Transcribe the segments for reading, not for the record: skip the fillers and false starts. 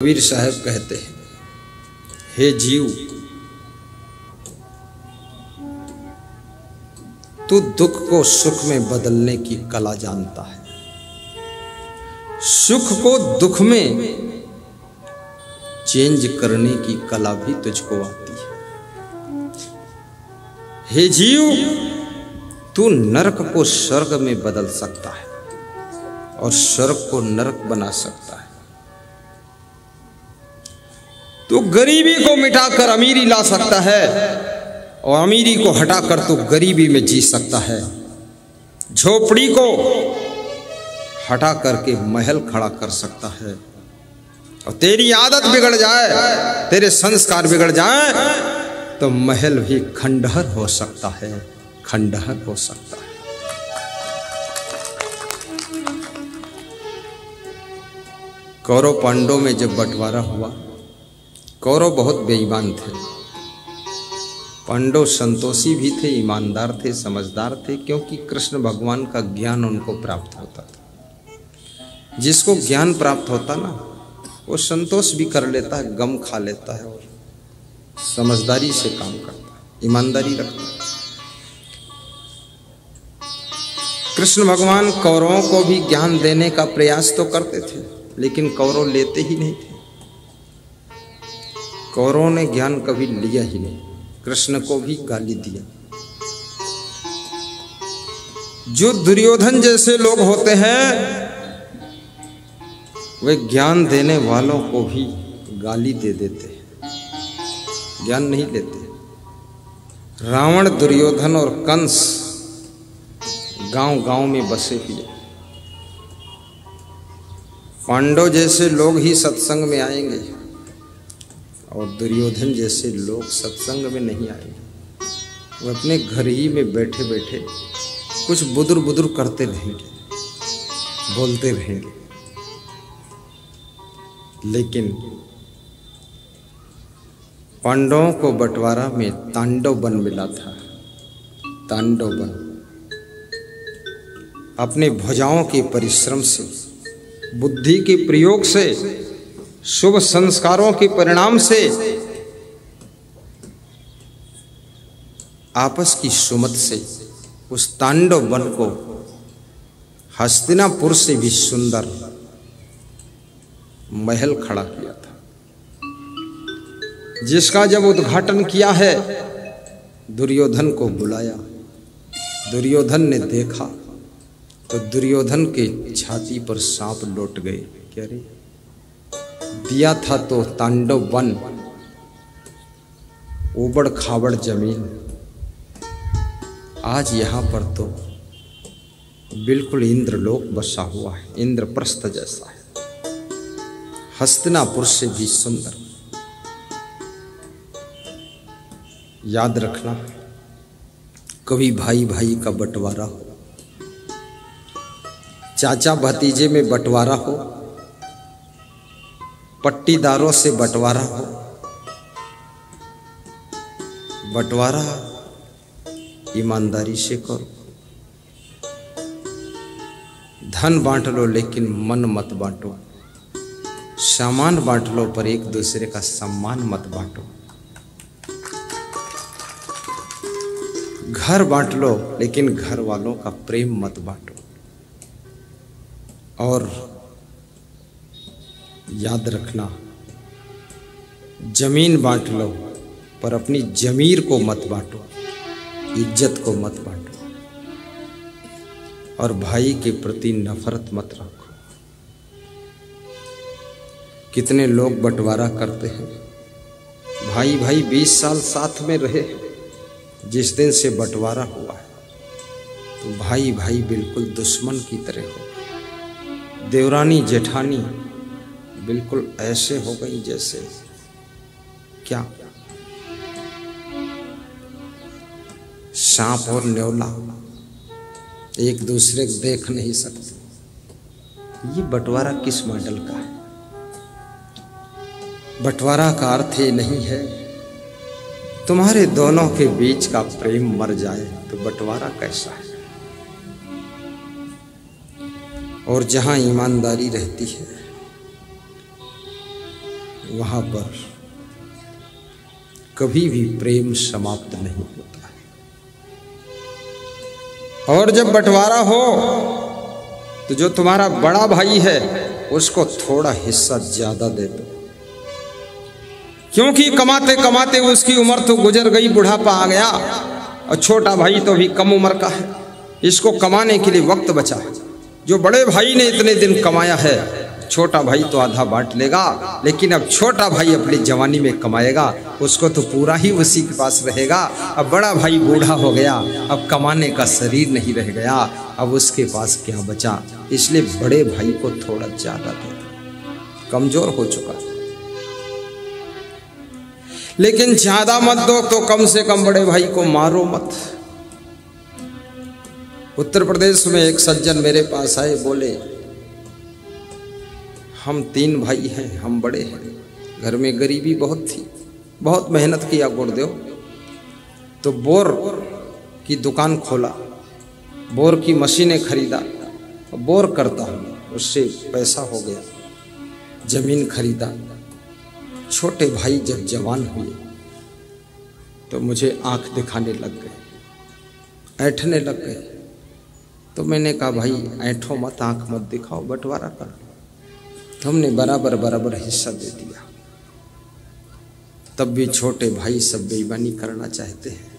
कबीर साहब कहते हैं, हे जीव, तू दुख को सुख में बदलने की कला जानता है, सुख को दुख में चेंज करने की कला भी तुझको आती है। हे जीव, तू नरक को स्वर्ग में बदल सकता है और स्वर्ग को नरक बना सकता है। तू गरीबी को मिटाकर अमीरी ला सकता है और अमीरी को हटाकर तू गरीबी में जी सकता है। झोपड़ी को हटा करके महल खड़ा कर सकता है। और तेरी आदत बिगड़ जाए, तेरे संस्कार बिगड़ जाए तो महल भी खंडहर हो सकता है, खंडहर हो सकता है। कौरव पांडवों में जब बंटवारा हुआ, कौरव बहुत बेईमान थे, पांडव संतोषी भी थे, ईमानदार थे, समझदार थे, क्योंकि कृष्ण भगवान का ज्ञान उनको प्राप्त होता था। जिसको ज्ञान प्राप्त होता ना, वो संतोष भी कर लेता है, गम खा लेता है और समझदारी से काम करता है, ईमानदारी रखता है। कृष्ण भगवान कौरवों को भी ज्ञान देने का प्रयास तो करते थे, लेकिन कौरव लेते ही नहीं थे। कौरवों ने ज्ञान कभी लिया ही नहीं, कृष्ण को भी गाली दिया। जो दुर्योधन जैसे लोग होते हैं, वे ज्ञान देने वालों को भी गाली दे देते हैं, ज्ञान नहीं लेते। रावण, दुर्योधन और कंस गांव-गांव में बसे हुए। पांडव जैसे लोग ही सत्संग में आएंगे और दुर्योधन जैसे लोग सत्संग में नहीं आएंगे। वो अपने घर ही में बैठे बैठे कुछ बुदुर बुदुर करते रहेंगे, बोलते रहेंगे। लेकिन पांडवों को बंटवारा में तांडव वन मिला था, तांडव वन। अपने भुजाओं के परिश्रम से, बुद्धि के प्रयोग से, शुभ संस्कारों के परिणाम से, आपस की सुमत से उस तांडव वन को हस्तिनापुर से भी सुंदर महल खड़ा किया था, जिसका जब उद्घाटन किया है, दुर्योधन को बुलाया। दुर्योधन ने देखा तो दुर्योधन के छाती पर सांप लौट गए। क्या रे, दिया था तो तांडव वन, उबड़ खाबड़ जमीन, आज यहां पर तो बिल्कुल इंद्रलोक बसा हुआ है, इंद्रप्रस्थ जैसा है, हस्तिनापुर से भी सुंदर। याद रखना, कभी भाई भाई का बंटवारा हो, चाचा भतीजे में बंटवारा हो, पट्टीदारों से बंटवारा हो, बंटवारा ईमानदारी से करो। धन बांट लो लेकिन मन मत बांटो, सामान बांट लो पर एक दूसरे का सम्मान मत बांटो। घर बांट लो लेकिन घर वालों का प्रेम मत बांटो। और याद रखना, जमीन बांट लो पर अपनी जमीर को मत बांटो, इज्जत को मत बांटो। और भाई के प्रति नफरत मत रखो। कितने लोग बंटवारा करते हैं, भाई भाई 20 साल साथ में रहे, जिस दिन से बंटवारा हुआ है तो भाई भाई बिल्कुल दुश्मन की तरह हो। देवरानी जेठानी बिल्कुल ऐसे हो गई जैसे क्या, सांप और न्योला एक दूसरे को देख नहीं सकते। ये बंटवारा किस मॉडल का है? बंटवारा का अर्थ ये नहीं है तुम्हारे दोनों के बीच का प्रेम मर जाए तो बंटवारा कैसा है। और जहां ईमानदारी रहती है, वहां पर कभी भी प्रेम समाप्त नहीं होता है। और जब बंटवारा हो तो जो तुम्हारा बड़ा भाई है उसको थोड़ा हिस्सा ज्यादा दे दो, क्योंकि कमाते कमाते उसकी उम्र तो गुजर गई, बुढ़ापा आ गया, और छोटा भाई तो भी कम उम्र का है, इसको कमाने के लिए वक्त बचा है। जो बड़े भाई ने इतने दिन कमाया है, छोटा भाई तो आधा बांट लेगा, लेकिन अब छोटा भाई अपनी जवानी में कमाएगा, उसको तो पूरा ही उसी के पास रहेगा। अब बड़ा भाई बूढ़ा हो गया, अब कमाने का शरीर नहीं रह गया, अब उसके पास क्या बचा, इसलिए बड़े भाई को थोड़ा ज्यादा दे दो, कमजोर हो चुका है। लेकिन ज्यादा मत दो, तो कम से कम बड़े भाई को मारो मत। उत्तर प्रदेश में एक सज्जन मेरे पास आए, बोले हम 3 भाई हैं, हम बड़े हैं, घर में गरीबी बहुत थी, बहुत मेहनत किया गुरुदेव, तो बोर की दुकान खोला, बोर की मशीनें खरीदा, बोर करता हूँ, उससे पैसा हो गया, जमीन खरीदा। छोटे भाई जब जवान हुए तो मुझे आंख दिखाने लग गए, ऐंठने लग गए, तो मैंने कहा भाई ऐंठो मत, आंख मत दिखाओ, बंटवारा कर। तो हमने बराबर बराबर हिस्सा दे दिया। तब भी छोटे भाई सब बेईमानी करना चाहते हैं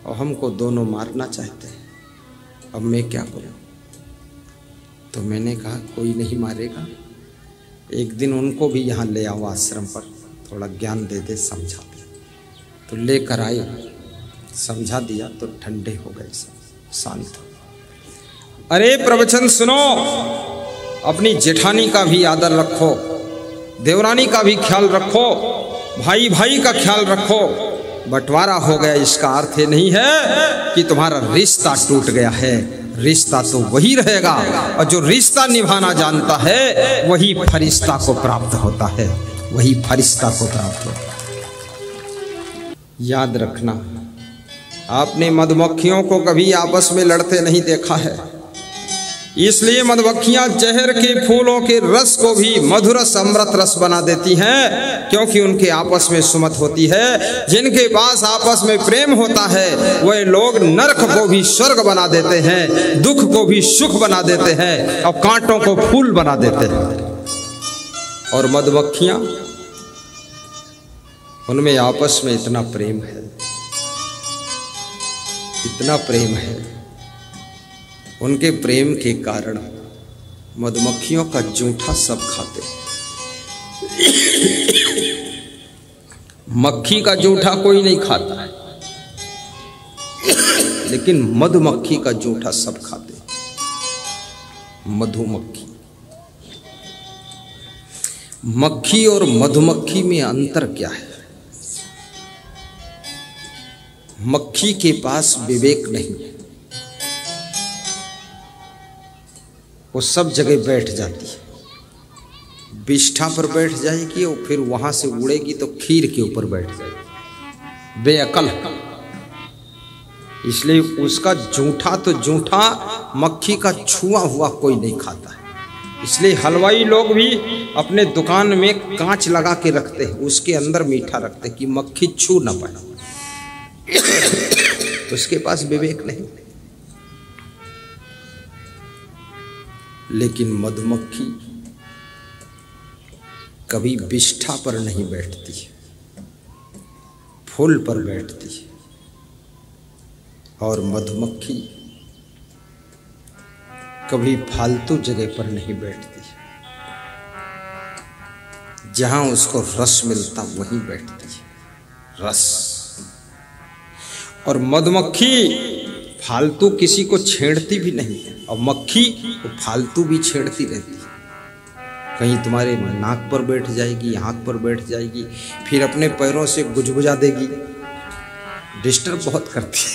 और हमको दोनों मारना चाहते हैं। अब मैं क्या करूं? तो मैंने कहा कोई नहीं मारेगा, एक दिन उनको भी यहाँ ले आओ आश्रम पर, थोड़ा ज्ञान दे दे, समझा दे। तो लेकर आए, समझा दिया तो ठंडे हो गए, सब शांत। अरे प्रवचन सुनो, अपनी जेठानी का भी आदर रखो, देवरानी का भी ख्याल रखो, भाई भाई का ख्याल रखो। बंटवारा हो गया इसका अर्थ ये नहीं है कि तुम्हारा रिश्ता टूट गया है, रिश्ता तो वही रहेगा, और जो रिश्ता निभाना जानता है वही फरिश्ता को प्राप्त होता है, वही फरिश्ता को प्राप्त होता है। याद रखना, आपने मधुमक्खियों को कभी आपस में लड़ते नहीं देखा है, इसलिए मधुमक्खियां जहर के फूलों के रस को भी मधुरस अमृत रस बना देती हैं, क्योंकि उनके आपस में सुमत होती है। जिनके पास आपस में प्रेम होता है वह लोग नरक को भी स्वर्ग बना देते हैं, दुख को भी सुख बना देते हैं, और कांटों को फूल बना देते हैं। और मधुमक्खियां, उनमें आपस में इतना प्रेम है, इतना प्रेम है, उनके प्रेम के कारण मधुमक्खियों का जूठा सब खाते। मक्खी का जूठा कोई नहीं खाता है, लेकिन मधुमक्खी का जूठा सब खाते। मधुमक्खी, मक्खी और मधुमक्खी में अंतर क्या है? मक्खी के पास विवेक नहीं है, वो सब जगह बैठ जाती है, बिष्ठा पर बैठ जाएगी और फिर वहां से उड़ेगी तो खीर के ऊपर बैठ जाएगी, बेअकल। इसलिए उसका जूठा तो जूठा, मक्खी का छुआ हुआ कोई नहीं खाता है। इसलिए हलवाई लोग भी अपने दुकान में कांच लगा के रखते हैं, उसके अंदर मीठा रखते हैं कि मक्खी छू ना पाए। उसके पास विवेक नहीं। लेकिन मधुमक्खी कभी बिष्ठा पर नहीं बैठती, फूल पर बैठती है। और मधुमक्खी कभी फालतू जगह पर नहीं बैठती, जहां उसको रस मिलता वहीं बैठती है, रस। और मधुमक्खी फालतू किसी को छेड़ती भी नहीं है, और मक्खी वो फालतू भी छेड़ती रहती है। कहीं तुम्हारे नाक पर बैठ जाएगी, आँख पर बैठ जाएगी, फिर अपने पैरों से गुजगुजा देगी, डिस्टर्ब बहुत करती है।